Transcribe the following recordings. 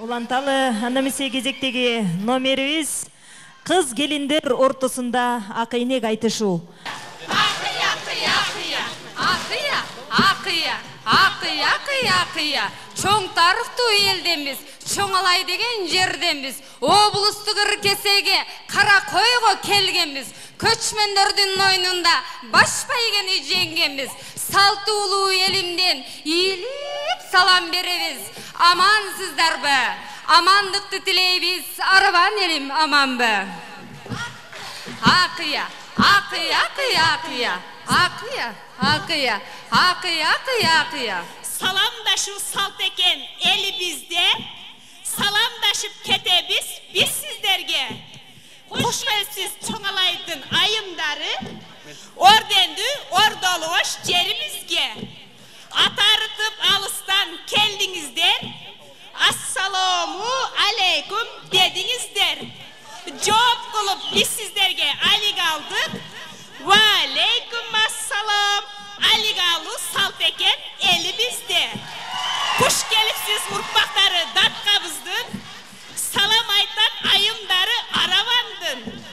уланталы анда эмесе кезектеги номерибиз кыз келиндер ортосунда акыйнек айтышуу. Акыя. Чоң тарыхтуу элденбиз, Чоңалай деген жерденбиз. Облустук ыркесеге кара койго келгенбиз. Көчмөндөрдүн ойнунда баш байгени жеңгенбиз. Салтуулуу элимден ийилип салам беребиз. Амансыздарбы? Амандыкты тилейбиз. Арабан элим аманбы? Акыя. Salamdaşıp salt eken eli bizde, salamdaşıp ketebіз biz sizlerge. Hoş gelipsiz Çoңalaydın ayımları, ordendu ordoluş jerimizge. Atarıtıp alıstan keldinizler, assalamu aleyküm dedinizler. Cevap kılıp biz sizlerge alik aldık. Ve aleyküm assalam. Aligalı salt eken eli bizde. Kuş gelipsiz urpakları datkabızdın. Salam aytan ayımları aravandın.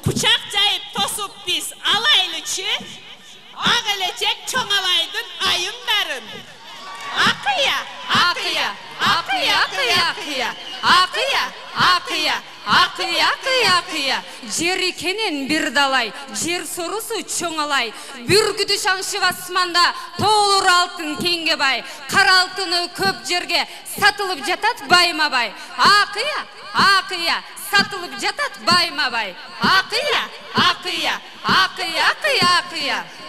Kucak cayıp tosup biz alaylıçı. Ağılecek Çoңalaydın ayımların. Akıya. Жер екенен бір далай, жер сорусы Çoңалай. Бүргүдү шаңшып асманда тоолор алтын кеңге бай. Кара алтыны көп жерге сатылып жатат байма-бай. Акыя, сатылып жатат байма-бай. Акыя.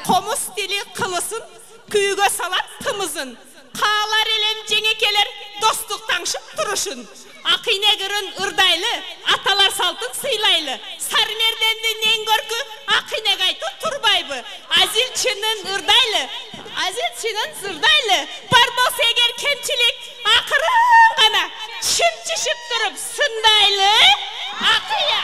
Komuz dili kılısın, kүйüge salat tımızın. Kağalar elen cengekeler dostluk tanışıp duruşun. Akıynegir'in ırdaylı, atalar saltın sıylaylı. Sarmerden'den en görkü akıyneg aytı turbaybı. Azilçinin ırdaylı, azilçinin zırdaylı. Barboz eger kemçilik, akırın gana, çimçişip durup sındaylı. Akıya.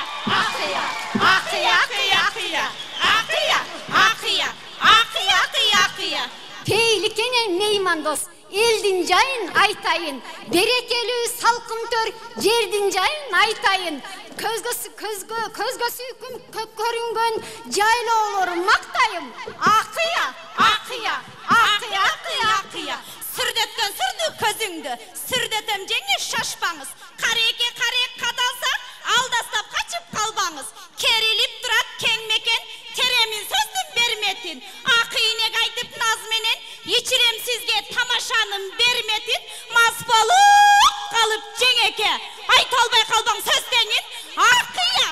Tehlikenen meyman dost, eldin jayın aytayın, berekeli salkım tör, jerdin jayın aytayın. Közgö süyküm kök körüngön jaylı olur maktayım. Akıya. Sürdetten sürdü közüngdü, sürdetem jenge şaşpаңыз. Kareke kadalsak, aldastap kaçıp kalbаңыз. Kerilip durat kengmeken, teremin sözdün bermetin. Akıynek aytıp nazmenen, içirem sizge tamaşanın bermetin. Maspaluk kalıp jengeke, aytalbay kalbaң sözdenin. Akıya.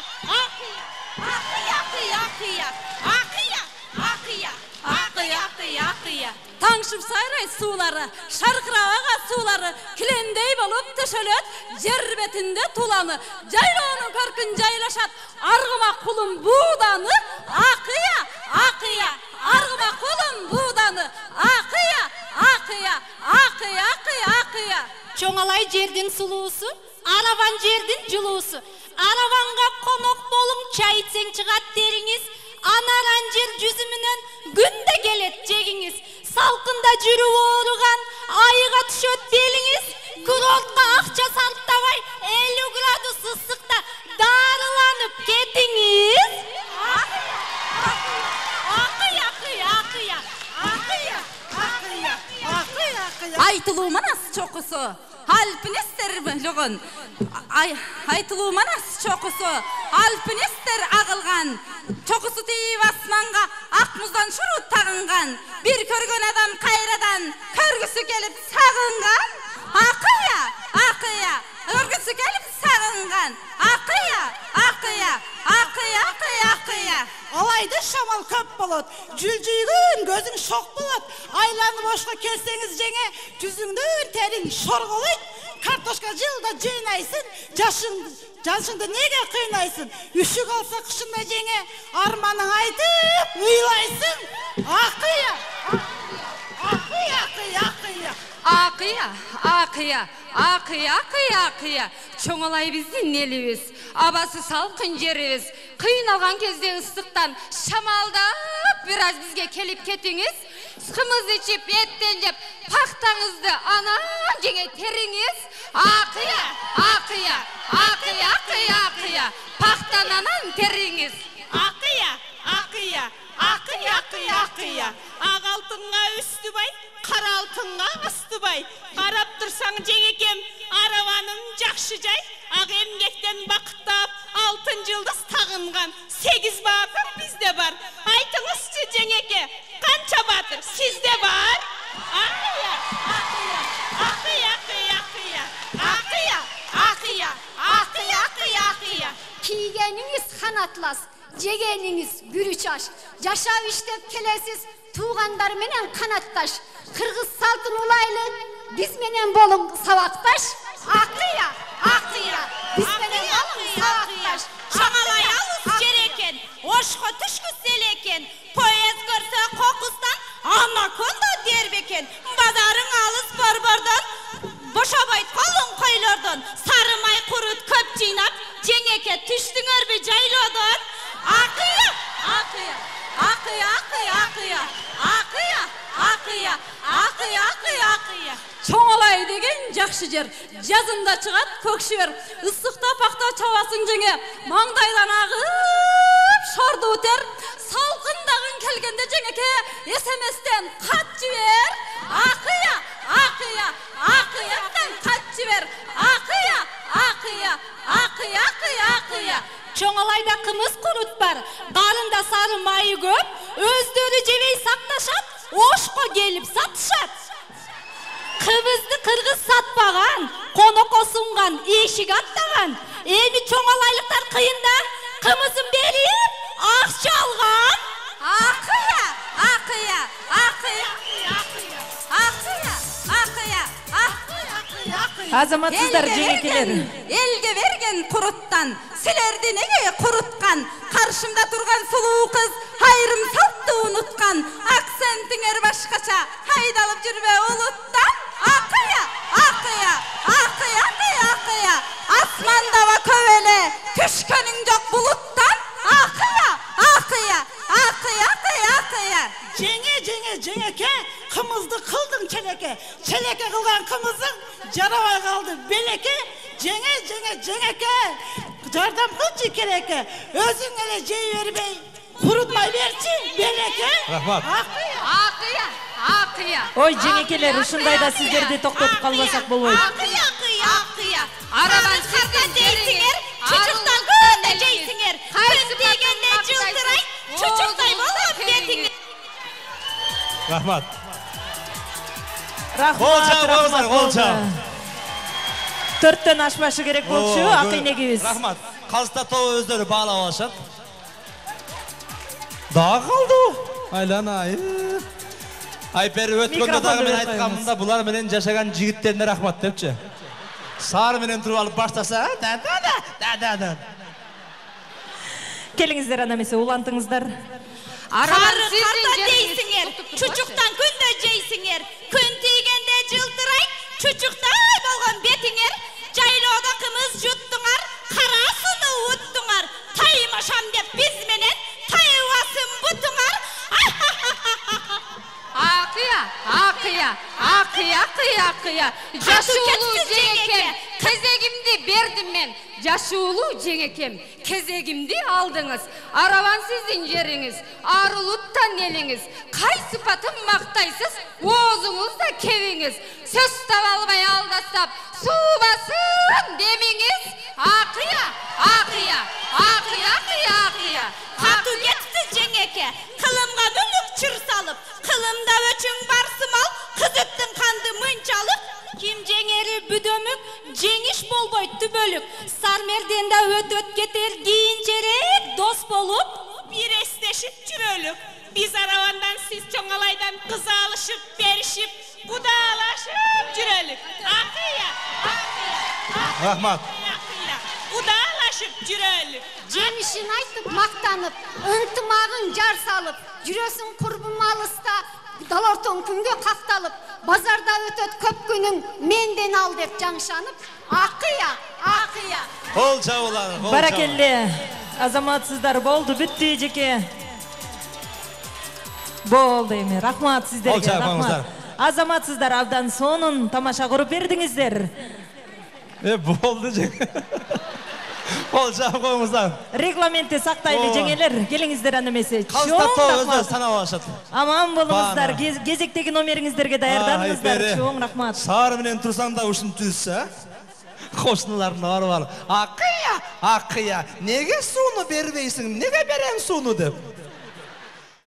Таңшып сайрай суулары, шарқырауаға суулары, кілендей болып түшілет, жер бетінде туланы, жайлауының көркін жайлашат, арғыма құлым бұуданы, ақия, арғыма құлым бұуданы, ақия. Çoңалай жердің сұлуысы, араван жердің жылуысы. Араванға қонақ болың, чай итсең чығат теріңіз, анаран жер жүзімінен күнде келет жегіңіз. Салқында жүрі оруған, айыға түшөт беліңіз, курортқа ақша сарптабай, 50 градус ысықта дарыланып кетіңіз. Айтылу манас чоқысы, алпинестер білігін. Айтылу манас чоқысы, алпинестер ағылған. Чоқысы тейіп асманға ақ мұздан шұру тағынған. Bir көрген адам қайрадан көргісі келіп сағынған. Ақия, көргісі келіп сағынған. Ақия. Алайды шамал көп болот, жүлжүйгін көзің шоқ болот. Айланып ошқа келсеңіз жеңе, жүзіңдір терің шорғылайды. Картошка жылда жейнайсың, жасыңды неге қиынайсың? Үшік алса қышында жеңе, арманың айтып, ұйлайсың. Ақия. Çoңалай біздің еліміз, абасы салқын жеріміз. Қиналған кезде ыстықтан шамалдап біраз бізге келіп кетіңіз. Қымыз ішіп, еттен жеп, пақтаңызды анан жеңе теріңіз. Ақия. Акшыжай ак эмгектен бакыттап алтын жылдыз тагынған 8 батыр бизде бар. Айтыңызчы жеңеке, канча батыр сизде бар? Акыя, акыя, акыя, акыя, акыя, акыя, акыя, акыя, акыя. Кийгениңиз хан атлас, жегениңиз бүрүчаш. Жашап иштеп келесиз туугандар менен канатташ. Кыргыз салтын улайлы, биз менен болуң сабакташ. Акыя, акыя, биз менен болуң сабакташ. Чаңалай алыс жер экен, ошко түшкүс эл экен. Поезд көрсө кокустан, анаконда дербекен. Базарың алыс борбордон, бошобойт колуң койлордон. Сарымай курут көп жыйнап, жеңеке түштүңөрбү жайлоодон. Акыя, акыя, акыя, акыя, акыя, акыя, акыя, акыя, акыя, акыя. Чоңалай деген жакшы жер, жазында чыгат көк шибер, ысыкта пакта чабасың жеңе, маңдайдан агып шорду өтер, салкындагың келгенде жеңеке, SMS-тен кат жибер. Акыя, акыя, акыядан кат жибер. Акыя, акыя, акыя, акыя, акыя. Чоңалайда кымыз курут бар, карында сары майы көп, өздөрү жебей сакташат, ошко келип сатышат. Кымызды кыргыз сатпаган, конокко сунган, эшик аттаган. Эми чоңалайлыктар кыйында кымызын берип, акча алган. Акыя, акыя, акыя, акыя, акыя, акыя, акыя. Азаматсыздар жеңекелер. Элге берген куруттан, силерди неге куруткан? Каршымда турган сулуу кыз айрым салтты унуткан. Акцентиңер башкача, хайдалып жүрбө улуттан. Акыя, акыя, акыя, акыя, акыя. Асмандаба көп эле, түшкөнүң жок булуттан. Акыя, акыя, акыя, акыя, акыя. Жеңеке, кымызды кылдың челеке. Челеке кылган кымызың жарабай калды белеке. Жеңеке, жардам кылчы кереке. Өзүң эле жей бербей, курутмай берчи белеке. Рахмат. Акыя, акыя. Ой, жеңекелер, ушундайда сиздерди токтотуп калбасак болбойт. Акыя, акыя, акыя. Арадан сизден жейсиңер, чучуктан күндө жейсиңер. Күн дегенде жылтырай, чучуктай болуп бетиңер. Рахмат. Рахмат. Төрттөн ашпашы керек болчу, акыйнегибиз. Рахмат. Калста тобу өздөрү баалап алышат. Дагы калды. Айланай. Айпер өткөндө дагы мен айтканмында булар менен жашаган жигиттерине рахмат депчи. Сары менен туруп алып баштаса, да. Келиңиздер ана эмесе улантыңыздар. Кары карта дейсиңер, чучуктан күндө жейсиңер. Күн тийгенде жылтырай, чучуктай болгон бетиңер. Жайлоодо кымыз жуттуңар, кара сууну уттуңар. Таймашам деп биз менен тайбасын бутуңар. Акыя, акыя, акыя, акыя, акыя. Жашуулуу жеңекем, кезегимди бердим мен. Жашуулуу жеңекем, кезегимди алдыңыз. Арабан сиздин жериңиз, арулуттан элиңиз. Кайсы патын мактайсыз, оозуңуз да кебиңиз. Сөз таба албай алдастап, суу басын демиңиз. Акыя, акыя, акыя, акыя, акыя. Катуу кетти жеңеке, кылымга бүлүк чыр салып, кылымда өчүң барсымал, кызыттын канды мынчалып. Ким жеңери бүдөмүк, жеңиш болбойт түбөлүк. Сармерденде өтөт кетер кийинчерээк дос болуп, Bir естешип жүрөлүк. Биз Аравандан, сиз Чоңалайдан кыз алышып, беришип, удалашып жүрөлүк. Акыя, акыя. Рахмат. Удалашып жүрөлүк. Жемишин айтып мактанып, ынтымагын жар салып, жүрөсүң курбум алыста, далортон күнгө какталып, базарда өтөт көп күнүң менден ал деп жаңшанып. Акыя, акыя. Кол жабылар. Баракелде. Азаматсыздар болду, бүттү жеке. Болду эми. Рахмат сиздерге. Рахмат. Азаматсыздар абдан сонун тамаша куруп бердиңиздер. Болду жеке. Кол жабып коюңуздар. Регламентти сактайлы жеңелер. Келиңиздер аны эмесе. Калстапо өздөр санап алышат. Аман болуңуздар. Кезектеги номериңиздерге даярданыңыздар. Чоң рахмат. Сары менен турсаң да ушун түзсө. Koşnularına var. Akıya, akıya. Nege sunu berveysin, nege beren sunu dep.